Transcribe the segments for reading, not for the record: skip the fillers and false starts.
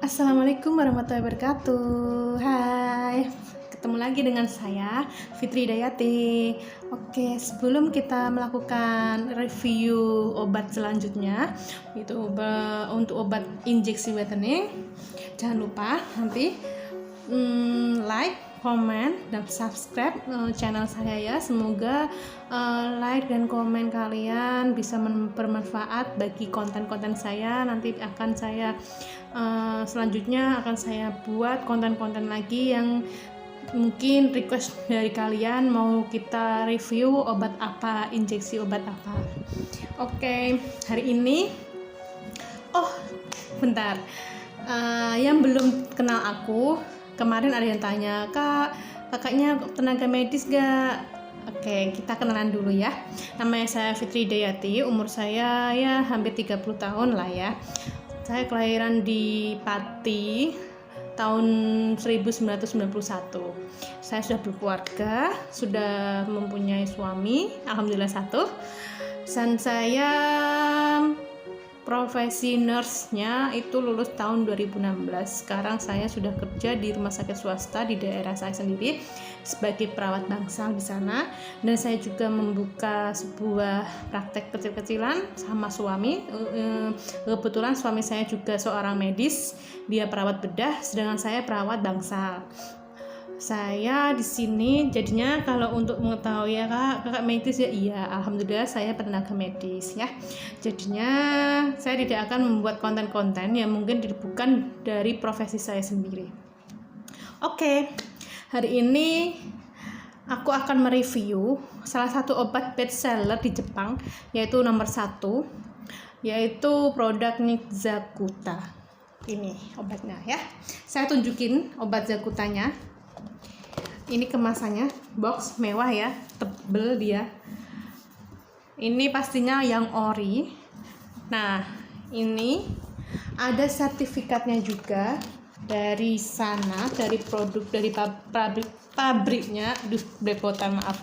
Assalamualaikum warahmatullahi wabarakatuh. Hai, ketemu lagi dengan saya Fitri Dayati. Oke, sebelum kita melakukan review obat selanjutnya, itu untuk obat injeksi whitening, jangan lupa nanti like, komen, dan subscribe channel saya ya. Semoga like dan komen kalian bisa bermanfaat bagi konten-konten saya. Nanti akan saya selanjutnya akan saya buat konten-konten lagi yang mungkin request dari kalian, mau kita review obat apa, injeksi obat apa. Oke, hari ini bentar, yang belum kenal aku, kemarin ada yang tanya, kakaknya tenaga medis gak? Oke, kita kenalan dulu ya. Namanya saya Fitri Dayati, umur saya ya hampir 30 tahun lah ya. Saya kelahiran di Pati tahun 1991. Saya sudah berkeluarga, sudah mempunyai suami, alhamdulillah satu. Dan saya profesi nurse-nya itu lulus tahun 2016. Sekarang saya sudah kerja di rumah sakit swasta di daerah saya sendiri sebagai perawat bangsal di sana, dan saya juga membuka sebuah praktek kecil-kecilan sama suami. Kebetulan suami saya juga seorang medis, dia perawat bedah, sedangkan saya perawat bangsal. Saya di sini jadinya kalau untuk mengetahui ya kakak medis ya, iya, alhamdulillah saya tenaga medis ya. Jadinya saya tidak akan membuat konten-konten yang mungkin bukan dari profesi saya sendiri. Oke, hari ini aku akan mereview salah satu obat best seller di Jepang, yaitu nomor 1, yaitu produk Nixakuta. Ini obatnya ya. Saya tunjukin obat Zakutanya. Ini kemasannya, box mewah ya, tebel dia. Ini pastinya yang ori. Nah, ini ada sertifikatnya juga dari sana, dari produk, dari pabriknya. Aduh, belepotan, maaf.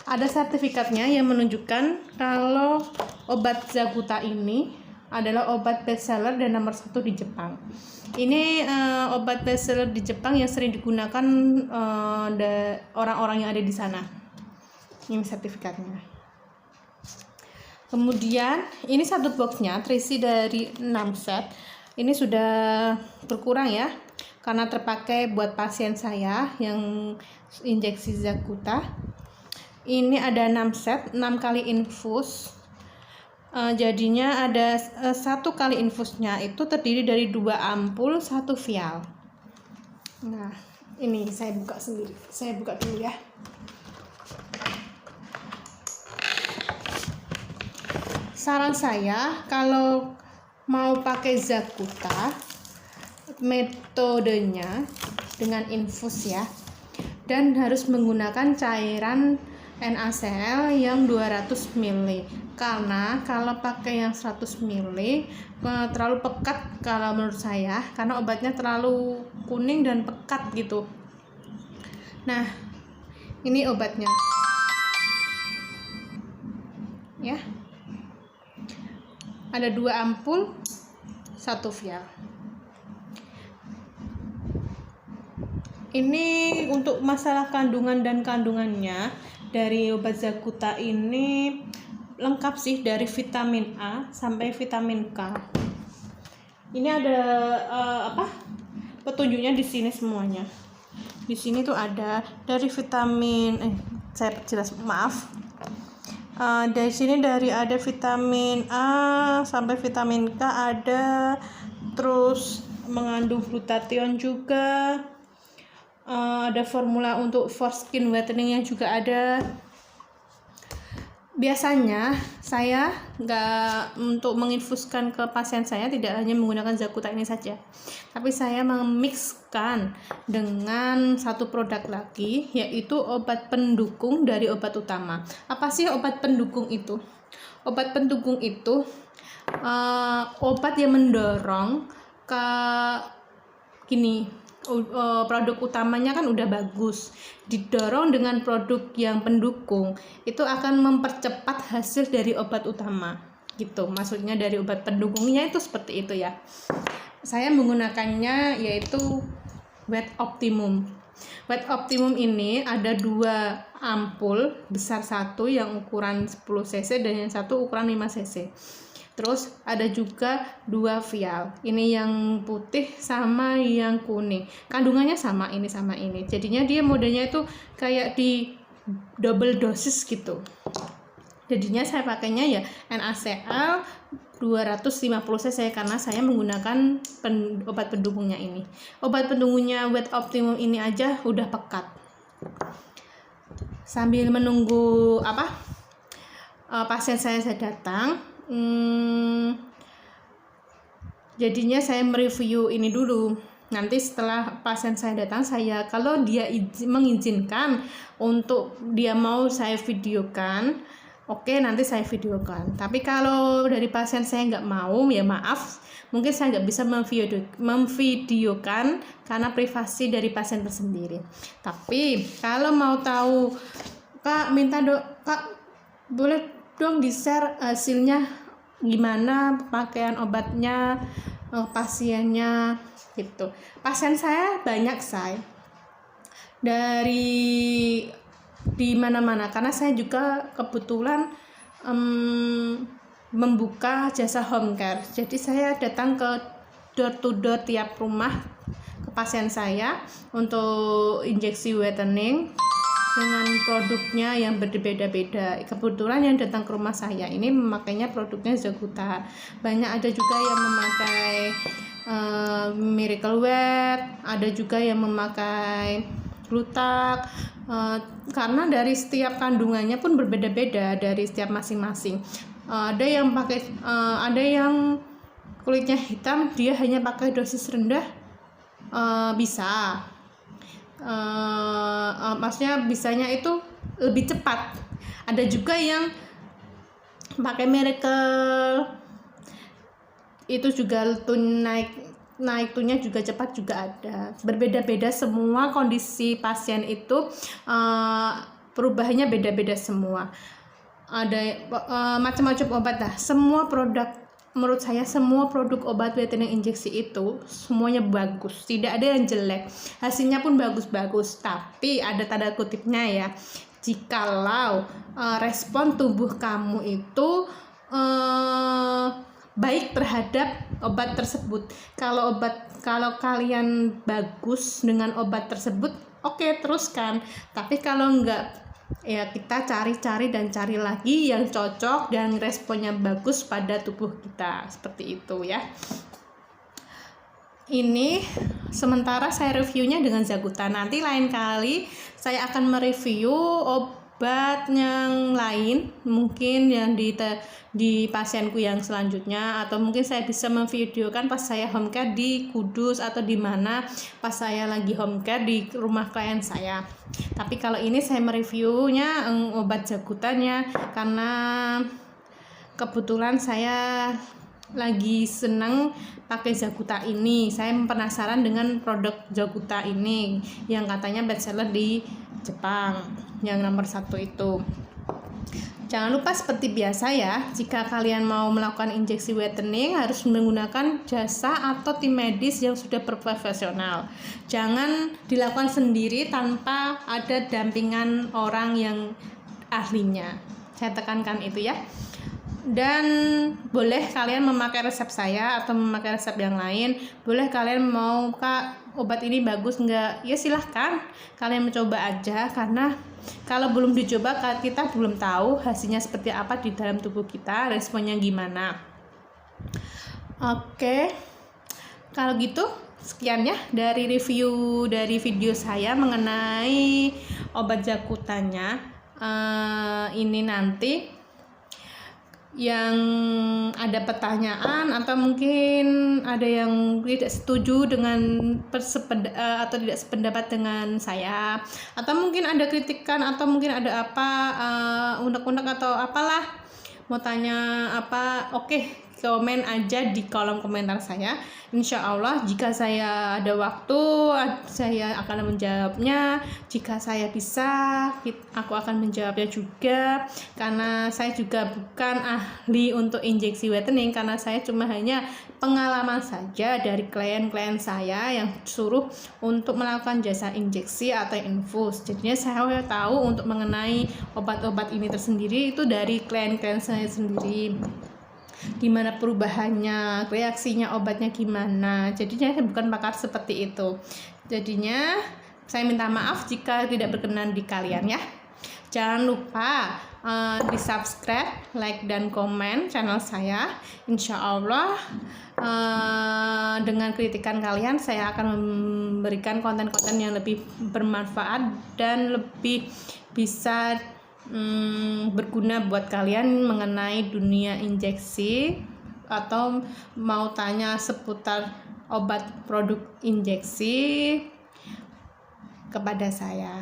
Ada sertifikatnya yang menunjukkan kalau obat Zakuta ini adalah obat best seller dan nomor 1 di Jepang. Ini obat best seller di Jepang yang sering digunakan orang-orang yang ada di sana. Ini sertifikatnya. Kemudian ini satu boxnya terisi dari 6 set. Ini sudah berkurang ya, karena terpakai buat pasien saya yang injeksi Zakuta. Ini ada 6 set, 6 kali infus. Jadinya ada 1 kali infusnya itu terdiri dari 2 ampul 1 vial. Nah, ini saya buka sendiri. Saya buka dulu ya. Saran saya kalau mau pakai Zakuta, metodenya dengan infus ya, dan harus menggunakan cairan NaCl yang 200 ml, karena kalau pakai yang 100 ml terlalu pekat kalau menurut saya, karena obatnya terlalu kuning dan pekat gitu. Nah, ini obatnya ya, ada 2 ampul 1 vial. Ini untuk masalah kandungan dan kandungannya dari obat Zakuta ini lengkap sih, dari vitamin A sampai vitamin K. Ini ada petunjuknya di sini semuanya. Di sini tuh ada dari vitamin saya jelas, maaf. Dari sini ada vitamin A sampai vitamin K ada, terus mengandung glutathione juga. Ada formula untuk for skin whitening yang juga ada. Biasanya saya untuk menginfuskan ke pasien saya tidak hanya menggunakan Zakuta ini saja, tapi saya memixkan dengan satu produk lagi, yaitu obat pendukung dari obat utama. Apa sih obat pendukung itu? Obat pendukung itu obat yang mendorong ke gini. Produk utamanya kan udah bagus, didorong dengan produk yang pendukung, itu akan mempercepat hasil dari obat utama gitu. Maksudnya dari obat pendukungnya itu seperti itu ya. saya menggunakannya yaitu Wet Optimum. Wet Optimum ini ada 2 ampul besar, satu yang ukuran 10 cc dan yang satu ukuran 5 cc. Terus ada juga 2 vial. Ini yang putih sama yang kuning. Kandungannya sama ini sama ini. Jadinya dia modenya itu kayak di double dosis gitu. Jadinya saya pakainya ya NaCl 250 cc karena saya menggunakan obat pendukungnya ini. Obat pendukungnya Wet Optimum ini aja udah pekat. Sambil menunggu pasien saya datang, jadinya saya mereview ini dulu. Nanti setelah pasien saya datang, kalau dia mengizinkan untuk dia mau saya videokan, oke, nanti saya videokan. Tapi kalau dari pasien saya nggak mau, ya maaf, mungkin saya nggak bisa memvideokan karena privasi dari pasien tersendiri. Tapi kalau mau tahu, Kak, boleh dong di-share hasilnya gimana pemakaian obatnya, pasiennya gitu. Pasien saya banyak, dari di mana-mana karena saya juga kebetulan membuka jasa home care. Jadi saya datang ke door to door tiap rumah ke pasien saya untuk injeksi whitening dengan produknya yang berbeda-beda. Kebetulan yang datang ke rumah saya ini memakainya produknya Zaguta. Banyak ada juga yang memakai Miracle Wet, ada juga yang memakai Glutak, karena dari setiap kandungannya pun berbeda-beda dari setiap masing-masing. Ada yang pakai, ada yang kulitnya hitam, dia hanya pakai dosis rendah, bisa. Maksudnya bisanya itu lebih cepat. Ada juga yang pakai Miracle, itu juga naik tunnya juga cepat juga ada. Berbeda-beda semua kondisi pasien itu, perubahannya beda-beda semua. Ada macam-macam obat lah. Semua produk, menurut saya semua produk obat whitening injeksi itu semuanya bagus, tidak ada yang jelek, hasilnya pun bagus-bagus. Tapi ada tanda kutipnya ya, jikalau respon tubuh kamu itu baik terhadap obat tersebut. Kalau kalian bagus dengan obat tersebut, oke, teruskan. Tapi kalau enggak, ya kita cari-cari dan cari lagi yang cocok dan responnya bagus pada tubuh kita, seperti itu ya. Ini sementara saya reviewnya dengan Zaguta. Nanti lain kali saya akan mereview obat yang lain, mungkin yang di pasienku yang selanjutnya, atau mungkin saya bisa memvideokan pas saya home care di Kudus atau di mana pas saya lagi home care di rumah klien saya. Tapi kalau ini saya mereviewnya obat Zagutanya karena kebetulan saya lagi senang pakai Zaguta ini. Saya penasaran dengan produk Zaguta ini yang katanya bestseller di Jepang, yang nomor 1 itu. Jangan lupa seperti biasa ya, jika kalian mau melakukan injeksi whitening harus menggunakan jasa atau tim medis yang sudah berprofesional. Jangan dilakukan sendiri tanpa ada dampingan orang yang ahlinya. Saya tekankan itu ya. Dan boleh kalian memakai resep saya atau memakai resep yang lain. Boleh kalian mau, Kak, obat ini bagus enggak? Ya silahkan kalian mencoba aja, karena kalau belum dicoba kita belum tahu hasilnya seperti apa di dalam tubuh kita, responnya gimana. Oke, kalau gitu sekian ya dari review dari video saya mengenai obat Zagutanya. Ini nanti yang ada pertanyaan atau mungkin ada yang tidak setuju dengan atau tidak sependapat dengan saya, atau mungkin ada kritikan, atau mungkin ada apa unek-unek atau apalah, mau tanya apa, oke, komen aja di kolom komentar saya. Insya Allah jika saya ada waktu, saya akan menjawabnya. Jika saya bisa, aku akan menjawabnya juga. Karena saya juga bukan ahli untuk injeksi whitening, karena saya cuma hanya pengalaman saja dari klien-klien saya yang suruh untuk melakukan jasa injeksi atau infus. Jadinya saya tahu untuk mengenai obat-obat ini tersendiri itu dari klien-klien saya sendiri, gimana perubahannya, reaksinya obatnya gimana. Jadinya saya bukan pakar seperti itu. Jadinya saya minta maaf jika tidak berkenan di kalian ya. Jangan lupa di subscribe, like, dan komen channel saya. Insya Allah dengan kritikan kalian saya akan memberikan konten-konten yang lebih bermanfaat dan lebih bisa berguna buat kalian mengenai dunia injeksi, atau mau tanya seputar obat produk injeksi kepada saya.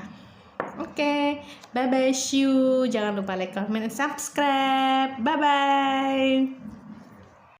Oke, bye bye, see you. Jangan lupa like, comment, and subscribe. Bye bye.